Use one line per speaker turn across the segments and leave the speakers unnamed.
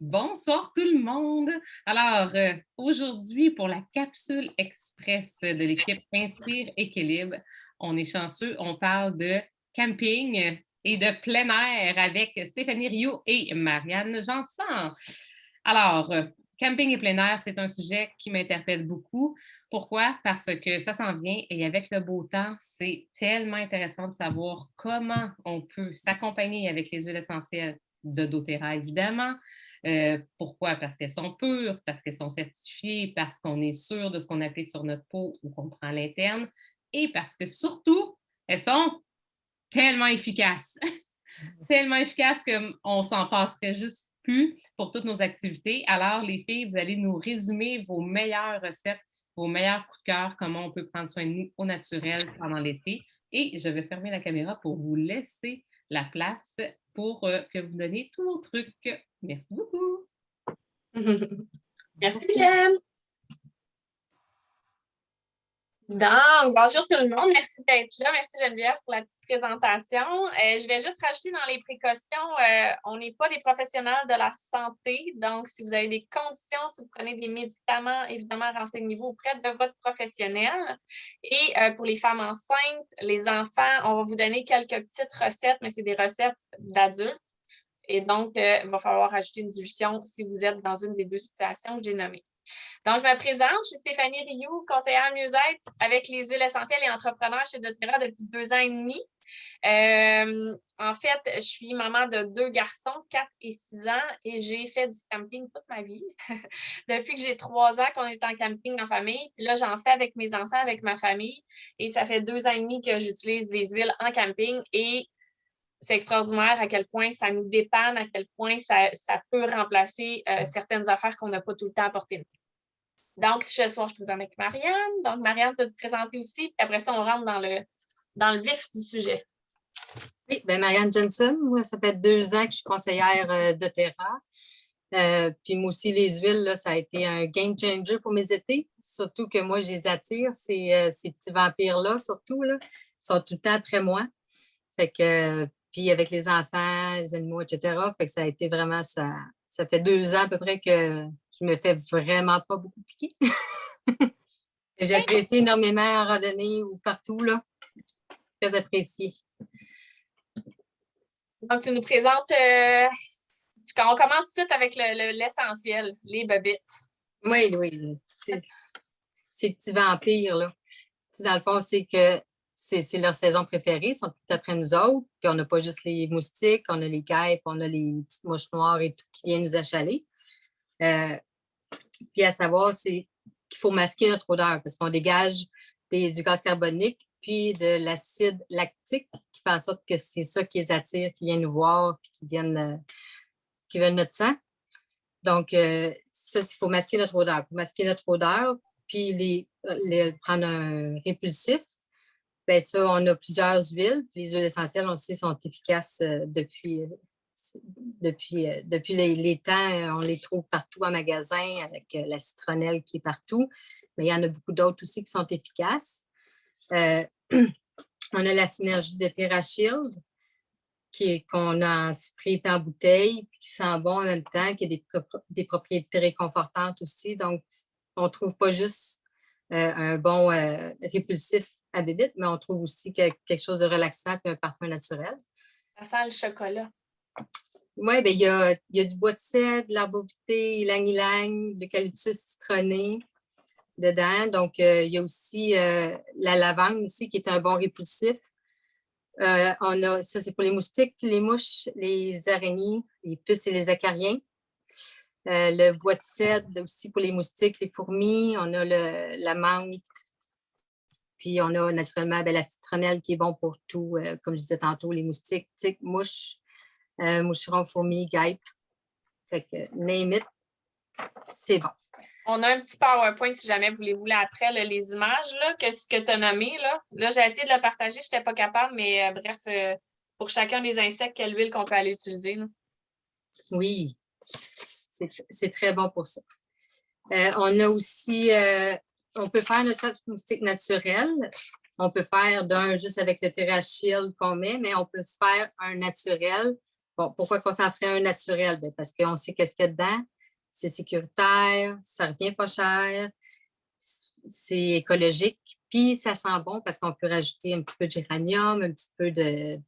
Bonsoir tout le monde. Alors, aujourd'hui, pour la capsule express de l'équipe Inspire Équilibre, on est chanceux, on parle de camping et de plein air avec Stéphanie Rioux et Marianne Janson. Alors, camping et plein air, c'est un sujet qui m'interpelle beaucoup. Pourquoi? Parce que ça s'en vient et avec le beau temps, c'est tellement intéressant de savoir comment on peut s'accompagner avec les huiles essentielles de doTERRA, évidemment. Pourquoi? Parce qu'elles sont pures, parce qu'elles sont certifiées, parce qu'on est sûr de ce qu'on applique sur notre peau ou qu'on prend à l'interne, et parce que surtout, elles sont tellement efficaces. Tellement efficaces qu'on s'en passerait juste plus pour toutes nos activités. Alors, les filles, vous allez nous résumer vos meilleures recettes, vos meilleurs coups de cœur, comment on peut prendre soin de nous au naturel pendant l'été. Et je vais fermer la caméra pour vous laisser la place pour que vous donniez tous vos trucs. Merci beaucoup.
Merci, Hélène. Donc, bonjour tout le monde. Merci d'être là. Merci Geneviève pour la petite présentation. Je vais juste rajouter dans les précautions, on n'est pas des professionnels de la santé. Donc, si vous avez des conditions, si vous prenez des médicaments, évidemment, renseignez-vous auprès de votre professionnel. Et pour les femmes enceintes, les enfants, on va vous donner quelques petites recettes, mais c'est des recettes d'adultes. Et donc, il va falloir ajouter une dilution si vous êtes dans une des deux situations que j'ai nommées. Donc, je me présente, je suis Stéphanie Rioux, conseillère mieux-être avec les huiles essentielles et entrepreneur chez doTERRA depuis 2 ans et demi. En fait, je suis maman de 2 garçons, 4 et 6 ans, et j'ai fait du camping toute ma vie. Depuis que j'ai 3 ans qu'on est en camping en famille, puis là, j'en fais avec mes enfants, avec ma famille, et ça fait 2 ans et demi que j'utilise les huiles en camping, et c'est extraordinaire à quel point ça nous dépanne, à quel point ça peut remplacer certaines affaires qu'on n'a pas tout le temps à porter de nous. Donc, ce soir, je suis présente avec Marianne. Donc, Marianne, tu vas te présenter aussi. Puis après ça, on rentre dans le vif du sujet.
Oui, bien, Marianne Jensen, moi, ça fait 2 ans que je suis conseillère doTERRA. Puis moi aussi, les huiles, là, ça a été un game changer pour mes étés. Surtout que moi, je les attire, ces petits vampires-là, surtout, là. Ils sont tout le temps après moi. Fait que, puis avec les enfants, les animaux, etc. Fait que ça a été vraiment ça. Ça fait 2 ans à peu près que je me fais vraiment pas beaucoup piquer. J'apprécie énormément en randonnée ou partout, là. Très apprécié.
Donc, tu nous présentes. On commence tout de suite avec l'essentiel, les bobites.
Oui. Ces petits vampires, là. Dans le fond, c'est que c'est leur saison préférée, ils sont tout après nous autres. Puis on n'a pas juste les moustiques, on a les guêpes, on a les petites mouches noires et tout qui viennent nous achaler. Puis à savoir, c'est qu'il faut masquer notre odeur parce qu'on dégage du gaz carbonique puis de l'acide lactique qui fait en sorte que c'est ça qui les attire, qui viennent nous voir puis qui veulent notre sang. Donc, ça, il faut masquer notre odeur. Pour masquer notre odeur, puis prendre un répulsif, bien ça, on a plusieurs huiles. Les huiles essentielles, on sait, sont efficaces depuis les temps. On les trouve partout en magasin avec la citronnelle qui est partout. Mais il y en a beaucoup d'autres aussi qui sont efficaces. On a la synergie de TerraShield qu'on a en spray et en bouteille, puis qui sent bon en même temps, qui a des propriétés réconfortantes aussi. Donc, on ne trouve pas juste un bon répulsif à bébite, mais on trouve aussi quelque chose de relaxant et un parfum naturel.
Ça sent le chocolat.
Oui, bien, il y a du bois de cèdre, de l'arbovité, ylang-ylang, l'eucalyptus citronné dedans. Donc, il y a aussi la lavande aussi, qui est un bon répulsif. Ça, c'est pour les moustiques, les mouches, les araignées, les puces et les acariens. Le bois de cèdre aussi pour les moustiques, les fourmis. On a la menthe. Puis, on a naturellement la citronnelle qui est bon pour tout, comme je disais tantôt, les moustiques, tiques, mouches, moucherons, fourmis, guêpes. Fait que, name it, c'est bon.
On a un petit PowerPoint si jamais vous les voulez après, là, les images, là, ce que tu as nommé. Là, j'ai essayé de le partager, je n'étais pas capable, mais bref, pour chacun des insectes, quelle huile qu'on peut aller utiliser. Là.
Oui, c'est très bon pour ça. On a aussi, on peut faire notre chasse moustique naturel. On peut faire d'un juste avec le TerraShield qu'on met, mais on peut se faire un naturel. Pourquoi qu'on s'en ferait un naturel? Ben, parce qu'on sait qu'est-ce qu'il y a dedans. C'est sécuritaire, ça revient pas cher, c'est écologique, puis ça sent bon parce qu'on peut rajouter un petit peu de géranium, un petit peu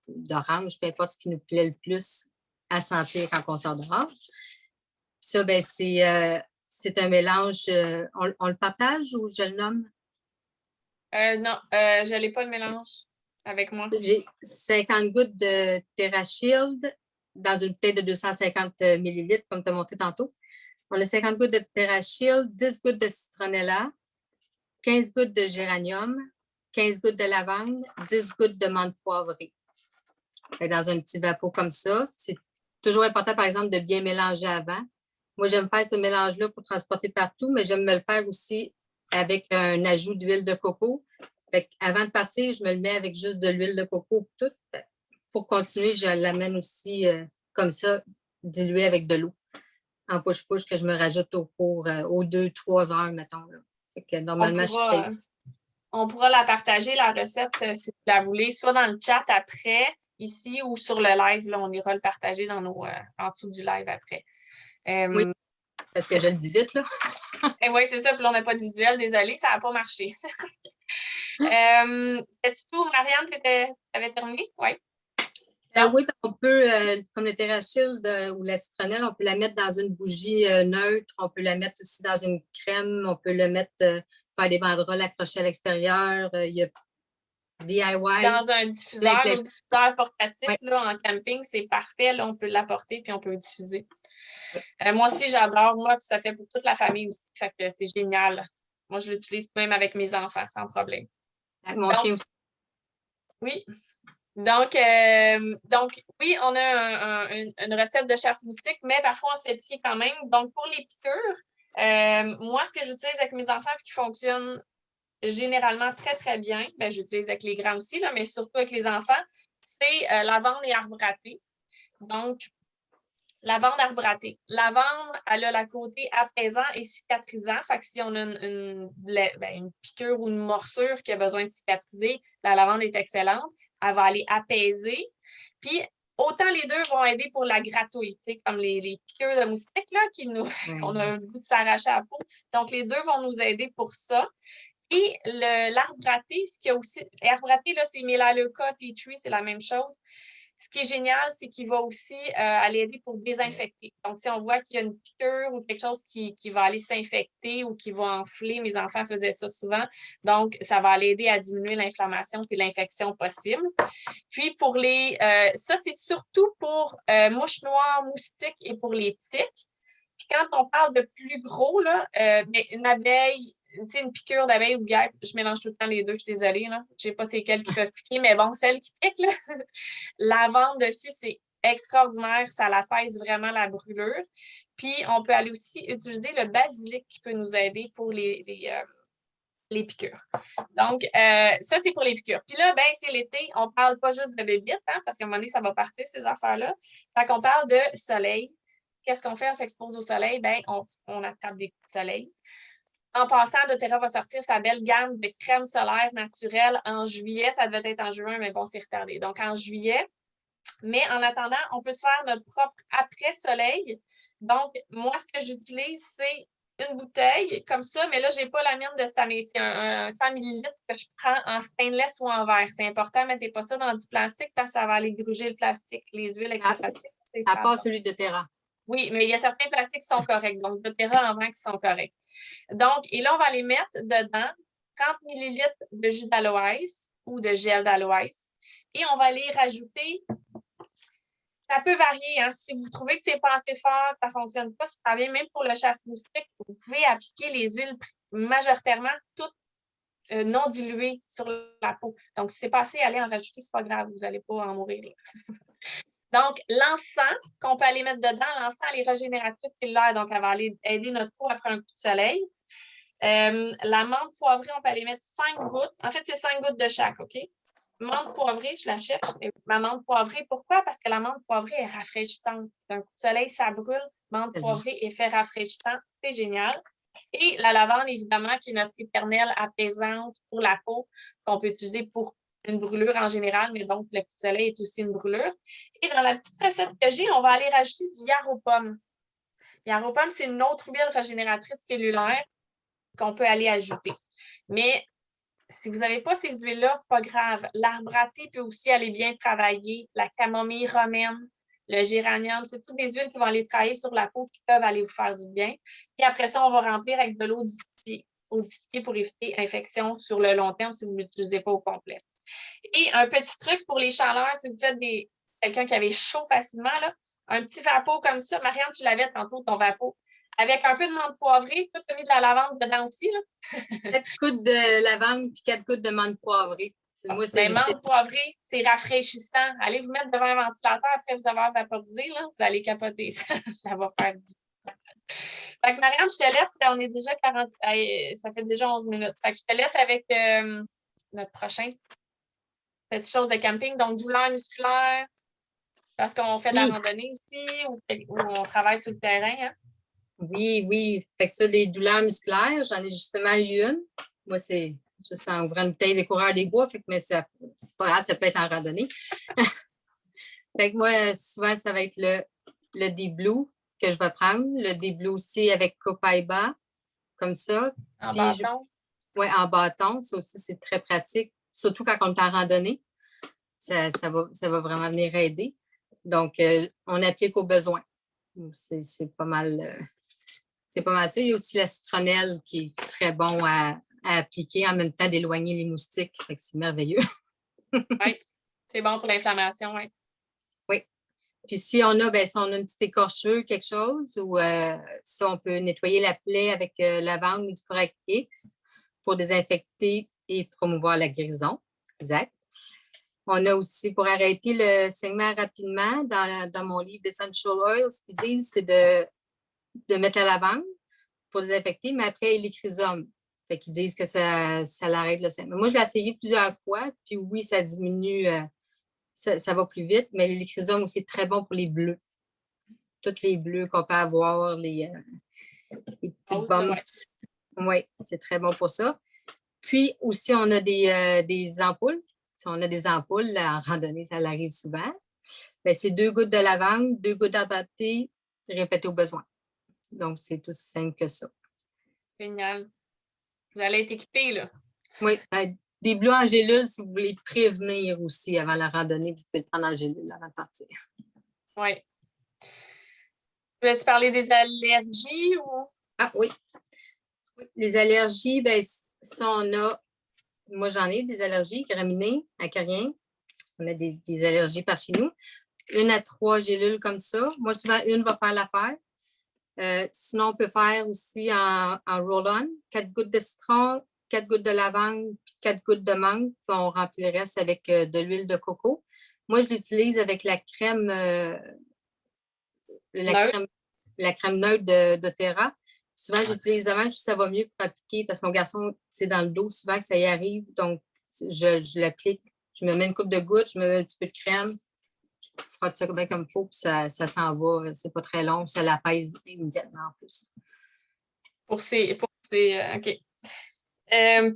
d'orange, peu importe ce qui nous plaît le plus à sentir quand on sort dehors. Puis ça, ben, c'est un mélange. On le partage ou je le nomme?
Non, je n'allais pas le mélange avec moi.
J'ai 50 gouttes de TerraShield dans une bouteille de 250 millilitres, comme tu as montré tantôt. On a 50 gouttes de TerraShield, 10 gouttes de citronella, 15 gouttes de géranium, 15 gouttes de lavande, 10 gouttes de menthe poivrée. Dans un petit vapeau comme ça. C'est toujours important, par exemple, de bien mélanger avant. Moi, j'aime faire ce mélange-là pour transporter partout, mais j'aime me le faire aussi avec un ajout d'huile de coco. Avant de partir, je me le mets avec juste de l'huile de coco. Tout. Pour continuer, je l'amène aussi comme ça, diluée avec de l'eau, en push-push, que je me rajoute au cours, aux 2-3 heures, mettons. Là. Fait que normalement,
on pourra la partager, la recette, si vous la voulez, soit dans le chat après, ici, ou sur le live. Là, on ira le partager en dessous du live après.
Oui, parce que je le dis vite, là.
Et oui, c'est ça. Puis là, on n'a pas de visuel. Désolée, ça n'a pas marché. C'est tout, Marianne, tu avais terminé? Oui.
Oui, on peut, comme le TerraShield ou la citronnelle, on peut la mettre dans une bougie neutre. On peut la mettre aussi dans une crème. On peut le mettre, faire des banderoles accrochées à l'extérieur. Il y a DIY.
Dans un diffuseur, nos diffuseurs portatifs là, en camping, c'est parfait. Là, on peut l'apporter puis on peut le diffuser. Moi aussi, j'adore. Moi, puis ça fait pour toute la famille aussi. Fait que c'est génial. Moi, je l'utilise même avec mes enfants, sans problème.
Avec mon chien aussi.
Oui. Donc, oui, on a une recette de chasse moustique, mais parfois, on se fait piquer quand même. Donc, pour les piqûres, moi, ce que j'utilise avec mes enfants et qui fonctionne généralement très, très bien, ben, j'utilise avec les grands aussi, là, mais surtout avec les enfants, c'est lavande et arbre à thé. Donc, lavande, arbre à thé. Lavande, elle a le côté apaisant et cicatrisant. Fait que si on a une piqûre ou une morsure qui a besoin de cicatriser, la lavande est excellente. Elle va aller apaiser. Puis, autant les deux vont aider pour la gratouille, comme les piqûres de moustiques là, qu'on a le goût de s'arracher à la peau. Donc, les deux vont nous aider pour ça. Et l'arbre à thé, ce qu'il y a aussi, l'arbre à thé, là, c'est Melaleuca tea tree, c'est la même chose. Ce qui est génial, c'est qu'il va aussi aller aider pour désinfecter. Donc, si on voit qu'il y a une piqûre ou quelque chose qui va aller s'infecter ou qui va enfler, mes enfants faisaient ça souvent, donc ça va aller aider à diminuer l'inflammation et l'infection possible. Puis, ça, c'est surtout pour mouches noires, moustiques et pour les tiques. Puis, quand on parle de plus gros, là, une abeille, une piqûre d'abeille ou de guêpe, je mélange tout le temps les deux, je suis désolée. Là. Je ne sais pas c'est quelles qui peuvent piquer, mais bon, celles qui piquent, là, la lavande dessus, c'est extraordinaire. Ça l'apaise vraiment la brûlure. Puis, on peut aller aussi utiliser le basilic qui peut nous aider pour les piqûres. Donc, ça, c'est pour les piqûres. Puis là, ben, c'est l'été, on ne parle pas juste de bébites, hein, parce qu'à un moment donné, ça va partir, ces affaires-là. Fait qu'on parle de soleil. Qu'est-ce qu'on fait? On s'expose au soleil? Ben, on attrape des coups de soleil. En passant, doTERRA va sortir sa belle gamme de crème solaire naturelle en juillet. Ça devait être en juin, mais bon, c'est retardé. Donc, en juillet. Mais en attendant, on peut se faire notre propre après-soleil. Donc, moi, ce que j'utilise, c'est une bouteille comme ça, mais là, je n'ai pas la mienne de cette année. C'est un 100 ml que je prends en stainless ou en verre. C'est important, ne mettez pas ça dans du plastique parce que ça va aller gruger le plastique. Les huiles avec le plastique, c'est
à part celui de Terra.
Oui, mais il y a certains plastiques qui sont corrects. Donc, doTERRA en vent qui sont corrects. Donc, et là, on va les mettre dedans 30 ml de jus d'aloès ou de gel d'aloès. Et on va aller rajouter, ça peut varier. Hein? Si vous trouvez que ce n'est pas assez fort, que ça ne fonctionne pas super bien, même pour le chasse-moustique, vous pouvez appliquer les huiles majoritairement toutes non diluées sur la peau. Donc, si ce n'est pas assez, allez en rajouter, ce n'est pas grave, vous n'allez pas en mourir. Donc, l'encens qu'on peut aller mettre dedans, l'encens, elle est régénératrice cellulaire, donc elle va aller aider notre peau après un coup de soleil. La menthe poivrée, on peut aller mettre 5 gouttes. En fait, c'est 5 gouttes de chaque, OK? Menthe poivrée, je la cherche. Ma menthe poivrée, pourquoi? Parce que la menthe poivrée est rafraîchissante. D'un coup de soleil, ça brûle. Menthe poivrée, effet rafraîchissant. C'est génial. Et la lavande, évidemment, qui est notre éternelle apaisante pour la peau, qu'on peut utiliser pour une brûlure en général, mais donc le coup de soleil est aussi une brûlure. Et dans la petite recette que j'ai, on va aller rajouter du yarrow aux pommes. Yarrow aux pommes, c'est une autre huile régénératrice cellulaire qu'on peut aller ajouter. Mais si vous n'avez pas ces huiles-là, ce n'est pas grave. L'arbre à thé peut aussi aller bien travailler. La camomille romaine, le géranium, c'est toutes des huiles qui vont aller travailler sur la peau qui peuvent aller vous faire du bien. Et après ça, on va remplir avec de l'eau distillée pour éviter l'infection sur le long terme si vous ne l'utilisez pas au complet. Et un petit truc pour les chaleurs, si vous êtes quelqu'un qui avait chaud facilement, là, un petit vapeau comme ça. Marianne, tu l'avais tantôt, ton vapeau. Avec un peu de menthe poivrée, tu as mis de la lavande dedans aussi. Là.
4 gouttes de lavande puis 4 gouttes de menthe poivrée. Moi, c'est
menthe poivrée, c'est rafraîchissant. Allez vous mettre devant un ventilateur après vous avoir vaporisé, là, vous allez capoter. Ça va faire du bien. Fait que Marianne, je te laisse. On est déjà 40. Ça fait déjà 11 minutes. Fait que je te laisse avec notre prochain petite chose de camping. Donc, douleur musculaire, parce qu'on fait de la randonnée aussi ou on travaille sur le terrain. Hein?
Oui. Fait que ça, des douleurs musculaires, j'en ai justement eu une. Moi, c'est juste en ouvrant une bouteille des coureurs des bois, mais c'est pas grave, ça peut être en randonnée. Fait que moi, souvent, ça va être le D-Blue que je vais prendre. Le D-Blue aussi avec Copaiba, comme ça.
En bâton?
Oui, en bâton. Ça aussi, c'est très pratique, surtout quand on est en randonnée. Ça va vraiment venir aider. Donc, on applique aux besoins. C'est pas mal ça. Il y a aussi la citronnelle qui serait bon à appliquer en même temps d'éloigner les moustiques. C'est merveilleux.
Oui, c'est bon pour l'inflammation, oui.
Oui. Puis si on a une petite écorchure, quelque chose, ou si on peut nettoyer la plaie avec lavande ou du Corax X pour désinfecter et promouvoir la guérison. Exact. On a aussi, pour arrêter le saignement rapidement, dans mon livre Essential Oils, ce qu'ils disent, c'est de mettre la lavande pour désinfecter, mais après, les chrysomes. Fait qu'ils disent que ça l'arrête le saignement. Moi, je l'ai essayé plusieurs fois, puis oui, ça diminue, ça va plus vite, mais les chrysomes aussi, c'est très bon pour les bleus. Toutes les bleus qu'on peut avoir, les petites bumps. Oui, c'est très bon pour ça. Puis aussi, on a des ampoules. Si on a des ampoules, là, en randonnée, ça arrive souvent. C'est 2 gouttes de lavande, 2 gouttes d'herbacée, répétées au besoin. Donc, c'est aussi simple que ça.
Génial. Vous allez être équipés, là.
Oui. Des bleus en gélule, si vous voulez prévenir aussi avant la randonnée, vous pouvez le prendre en gélule avant de partir.
Oui. Voulais-tu parler des allergies ou?
Ah oui. Les allergies, ça, on a. Moi, j'en ai des allergies, graminées, acariens. On a des allergies par chez nous. 1 à 3 gélules comme ça. Moi, souvent, une va faire l'affaire. Sinon, on peut faire aussi en roll-on, 4 gouttes de citron, 4 gouttes de lavande, puis 4 gouttes de menthe, puis on remplit le reste avec de l'huile de coco. Moi, je l'utilise avec la crème neutre de Terra. Souvent, j'utilise devant, ça va mieux pour appliquer parce que mon garçon, c'est dans le dos, souvent que ça y arrive. Donc, je l'applique. Je me mets une coupe de gouttes, je me mets un petit peu de crème. Je frotte ça bien comme il faut, puis ça s'en va. C'est pas très long, ça l'apaise immédiatement en plus.
OK.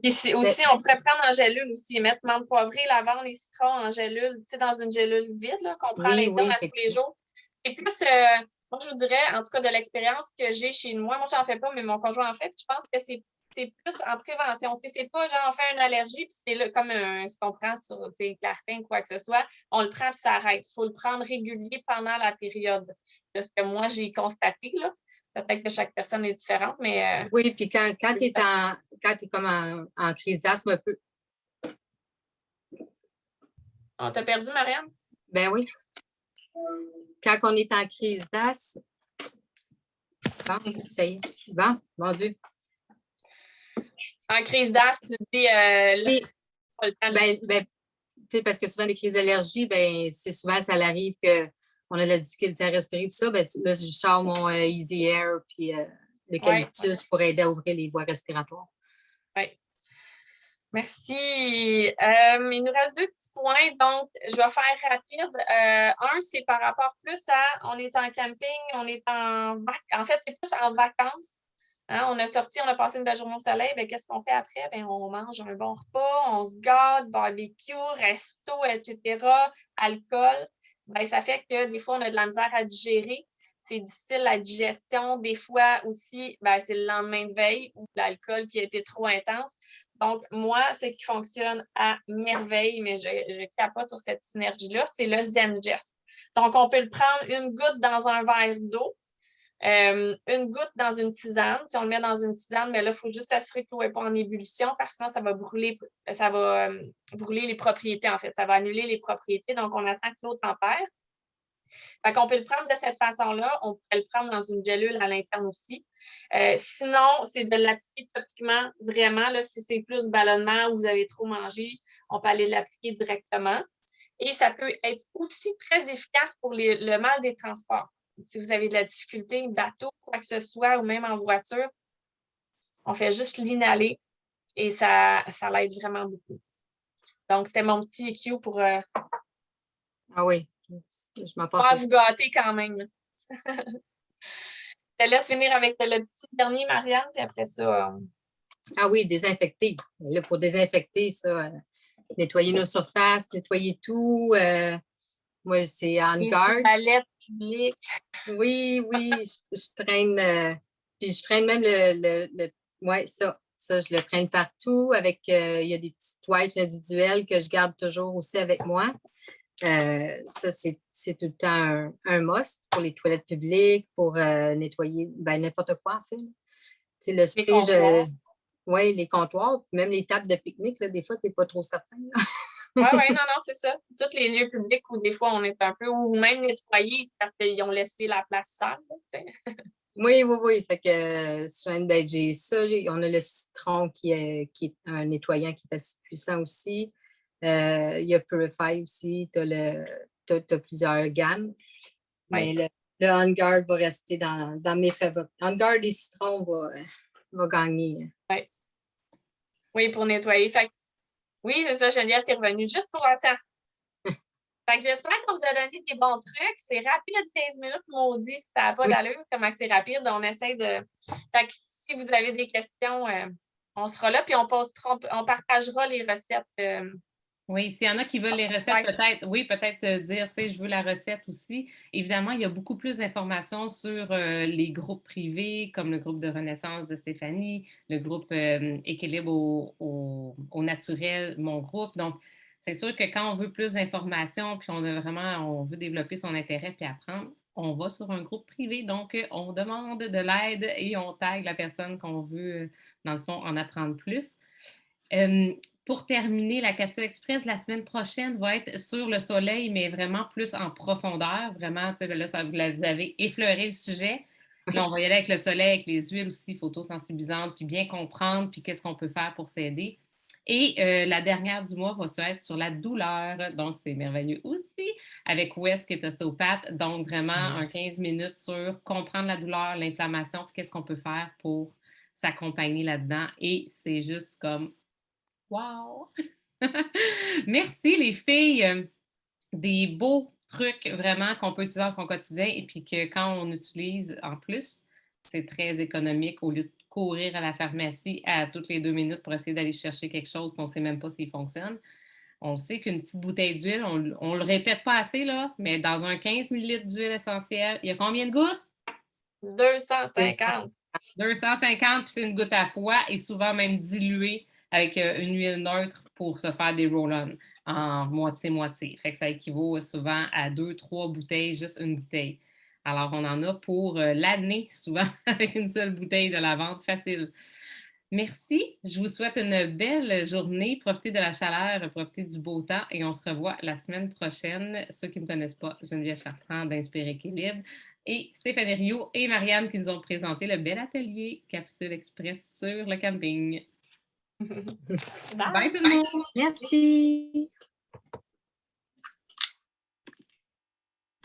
Puis aussi, on pourrait prendre en gélule aussi, mettre menthe poivrée, lavande, les citrons en gélule, tu sais, dans une gélule vide qu'on prend à l'interne tous les jours. C'est plus, moi, je vous dirais, en tout cas, de l'expérience que j'ai chez moi, j'en fais pas, mais mon conjoint en fait, je pense que c'est plus en prévention. Tu sais, c'est pas genre on fait une allergie, puis c'est comme ce qu'on prend sur Clartin, quoi que ce soit, on le prend, puis ça arrête. Il faut le prendre régulier pendant la période de ce que moi, j'ai constaté, là. Peut-être que chaque personne est différente, mais...
Oui, puis quand tu es comme en crise d'asthme un peu.
On t'a perdu, Marianne?
Ben oui. Quand on est en crise d'asthme, bon, ça y est. Bon, mon Dieu.
En crise d'asthme, tu dis... pas le temps
parce que souvent, les crises d'allergie, c'est souvent, ça arrive qu'on a de la difficulté à respirer, tout ça. Là, je sors mon Easy Air puis l'eucalyptus pour aider à ouvrir les voies respiratoires.
Oui. Merci. Il nous reste 2 petits points, donc je vais faire rapide. Un, c'est par rapport plus à on est en camping, on est en fait, c'est plus en vacances. Hein, on a sorti, on a passé une belle journée au soleil, bien, qu'est-ce qu'on fait après? Bien, on mange un bon repas, on se gâte, barbecue, resto, etc., alcool. Bien, ça fait que des fois, on a de la misère à digérer. C'est difficile la digestion. Des fois aussi, bien, c'est le lendemain de veille ou l'alcool qui a été trop intense. Donc, moi, ce qui fonctionne à merveille, mais je capote sur cette synergie-là, c'est le Zengest. Donc, on peut le prendre une goutte dans un verre d'eau. Une goutte dans une tisane. Si on le met dans une tisane, mais là, il faut juste s'assurer que l'eau n'est pas en ébullition parce que sinon, ça va brûler les propriétés, en fait. Ça va annuler les propriétés. Donc, on attend que l'eau tempère. Fait qu'on peut le prendre de cette façon-là. On peut le prendre dans une gélule à l'interne aussi. Sinon, c'est de l'appliquer topiquement, vraiment. Là, si c'est plus ballonnement ou vous avez trop mangé, on peut aller l'appliquer directement. Et ça peut être aussi très efficace pour le mal des transports. Si vous avez de la difficulté, bateau, quoi que ce soit, ou même en voiture, on fait juste l'inhaler et ça l'aide vraiment beaucoup. Donc, c'était mon petit EQ pour
Ah oui, je m'en passe.
pas vous gâter quand même. Je te laisse finir avec le petit dernier, Marianne, puis après ça.
Ah oui, désinfecter. Là, pour désinfecter, ça, nettoyer nos surfaces, nettoyer tout. Moi, c'est On Guard.
Les toilettes publiques.
Oui, je traîne. Puis je traîne même ouais, ça, je le traîne partout avec. Il y a des petites wipes individuelles que je garde toujours aussi avec moi. Ça, c'est tout le temps un must pour les toilettes publiques, pour nettoyer n'importe quoi, en fait. C'est le spray, oui, les comptoirs, puis même les tables de pique-nique, là, des fois, tu n'es pas trop certain.
Oui, non, c'est ça. Tous les lieux publics où des fois on est un peu, ou même nettoyés parce qu'ils ont laissé la place sale.
Oui. Fait que j'ai ça. On a le citron qui est un nettoyant qui est assez puissant aussi. Il y a Purify aussi. Tu as plusieurs gammes.
Ouais.
Mais le On Guard va rester dans mes favoris. On Guard et citron va gagner.
Ouais. Oui, pour nettoyer. Fait que, oui, c'est ça, Geneviève, tu es revenue juste pour un temps. Fait que j'espère qu'on vous a donné des bons trucs. C'est rapide, 15 minutes, maudit. Ça n'a pas d'allure, comment c'est rapide. On essaie de. Fait que si vous avez des questions, on sera là, puis on partagera les recettes.
Oui, s'il y en a qui veulent les recettes, peut-être dire, tu sais, je veux la recette aussi. Évidemment, il y a beaucoup plus d'informations sur les groupes privés, comme le groupe de Renaissance de Stéphanie, le groupe Équilibre au naturel, mon groupe. Donc, c'est sûr que quand on veut plus d'informations, puis on veut développer son intérêt puis apprendre, on va sur un groupe privé. Donc, on demande de l'aide et on tague la personne qu'on veut, dans le fond, en apprendre plus. Pour terminer, la capsule express la semaine prochaine va être sur le soleil, mais vraiment plus en profondeur. Vraiment, là, vous avez effleuré le sujet. Là, on va y aller avec le soleil, avec les huiles aussi photosensibilisantes, puis bien comprendre, puis qu'est-ce qu'on peut faire pour s'aider. Et la dernière du mois va se être sur la douleur. Donc, c'est merveilleux aussi, avec Wes qui est ostéopathe. Donc, vraiment, un 15 minutes sur comprendre la douleur, l'inflammation, puis qu'est-ce qu'on peut faire pour s'accompagner là-dedans. Et c'est juste comme wow! Merci les filles. Des beaux trucs vraiment qu'on peut utiliser dans son quotidien et puis que quand on utilise en plus, c'est très économique au lieu de courir à la pharmacie à toutes les 2 minutes pour essayer d'aller chercher quelque chose qu'on ne sait même pas s'il fonctionne. On sait qu'une petite bouteille d'huile, on ne le répète pas assez, là, mais dans un 15 ml d'huile essentielle, il y a combien de gouttes?
250.
250, puis c'est une goutte à fois et souvent même diluée avec une huile neutre pour se faire des roll-on en moitié-moitié. Fait que ça équivaut souvent à 2-3 bouteilles, juste une bouteille. Alors, on en a pour l'année, souvent, avec une seule bouteille de lavande, facile. Merci. Je vous souhaite une belle journée. Profitez de la chaleur, profitez du beau temps et on se revoit la semaine prochaine. Ceux qui ne me connaissent pas, Geneviève Chartrand d'Inspirer Équilibre et Stéphanie Rio et Marianne qui nous ont présenté le bel atelier Capsule Express sur le camping.
Bye.
Bye tout le monde!
Merci.